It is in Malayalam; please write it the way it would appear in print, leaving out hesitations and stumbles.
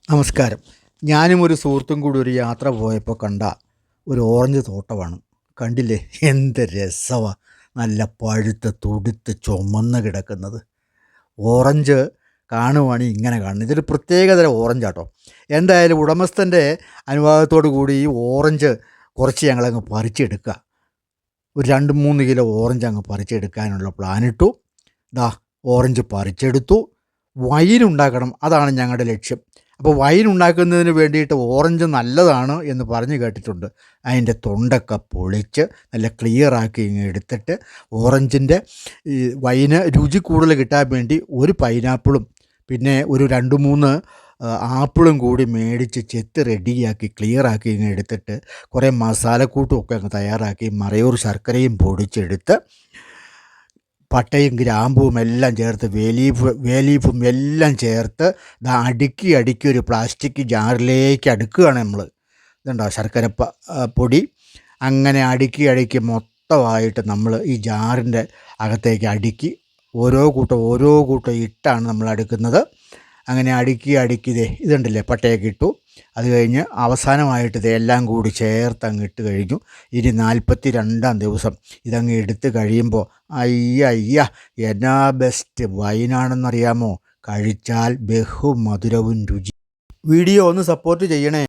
നമസ്കാരം. ഞാനും ഒരു സുഹൃത്തും കൂടി ഒരു യാത്ര പോയപ്പോൾ കണ്ട ഒരു ഓറഞ്ച് തോട്ടമാണ്. കണ്ടില്ലേ, എന്ത് രസമാണ്! നല്ല പഴുത്ത് തുടുത്ത് ചുമന്ന് കിടക്കുന്നത് ഓറഞ്ച് കാണുവാണെങ്കിൽ ഇങ്ങനെ കാണുന്നത്. ഇതൊരു പ്രത്യേകതരം ഓറഞ്ചാട്ടോ. എന്തായാലും ഉടമസ്ഥൻ്റെ അനുവാദത്തോടു കൂടി ഈ ഓറഞ്ച് കുറച്ച് ഞങ്ങളങ്ങ് പറിച്ചെടുക്കുക. ഒരു 2-3 കിലോ ഓറഞ്ച് അങ്ങ് പറിച്ചെടുക്കാനുള്ള പ്ലാനിട്ടു. ഓറഞ്ച് പറിച്ചെടുത്തു. വൈൻ ഉണ്ടാക്കണം, അതാണ് ഞങ്ങളുടെ ലക്ഷ്യം. അപ്പോൾ വൈൻ ഉണ്ടാക്കുന്നതിന് വേണ്ടിയിട്ട് ഓറഞ്ച് നല്ലതാണ് എന്ന് പറഞ്ഞു കേട്ടിട്ടുണ്ട്. അതിൻ്റെ തൊണ്ടൊക്കെ പൊളിച്ച് നല്ല ക്ലിയറാക്കി ഇങ്ങ് എടുത്തിട്ട് ഓറഞ്ചിൻ്റെ ഈ വൈന് രുചി കൂടുതൽ കിട്ടാൻ വേണ്ടി ഒരു പൈനാപ്പിളും പിന്നെ ഒരു 2-3 ആപ്പിളും കൂടി മേടിച്ച് ചെത്ത് റെഡിയാക്കി ക്ലിയറാക്കി ഇങ്ങ് എടുത്തിട്ട് കുറേ മസാലക്കൂട്ടും ഒക്കെ അങ്ങ് തയ്യാറാക്കി മറയൂർ ശർക്കരയും പൊടിച്ചെടുത്ത് പട്ടയും ഗ്രാമ്പുവും എല്ലാം ചേർത്ത് വേലീഫും എല്ലാം ചേർത്ത് അടുക്കി ഒരു പ്ലാസ്റ്റിക് ജാറിലേക്ക് അടുക്കുകയാണ് നമ്മൾ. ഇതുണ്ടോ ശർക്കര പൊടി അങ്ങനെ അടുക്കി മൊത്തമായിട്ട് നമ്മൾ ഈ ജാറിൻ്റെ അകത്തേക്ക് അടുക്കി ഓരോ കൂട്ടം ഇട്ടാണ് നമ്മൾ അടുക്കുന്നത്. അങ്ങനെ അടുക്കി ഇതുണ്ടല്ലേ പട്ടയൊക്കെ ഇട്ടു. അത് കഴിഞ്ഞ് അവസാനമായിട്ട് ഇതെല്ലാം കൂടി ചേർത്ത് അങ്ങ് ഇട്ട് കഴിഞ്ഞു. ഇനി 42-ാം ദിവസം ഇതങ്ങ് എടുത്ത് കഴിയുമ്പോൾ അയ്യ എന്നാ ബെസ്റ്റ് വൈനാണെന്നറിയാമോ! കഴിച്ചാൽ ബഹുമധുരവും രുചി. വീഡിയോ ഒന്ന് സപ്പോർട്ട് ചെയ്യണേ.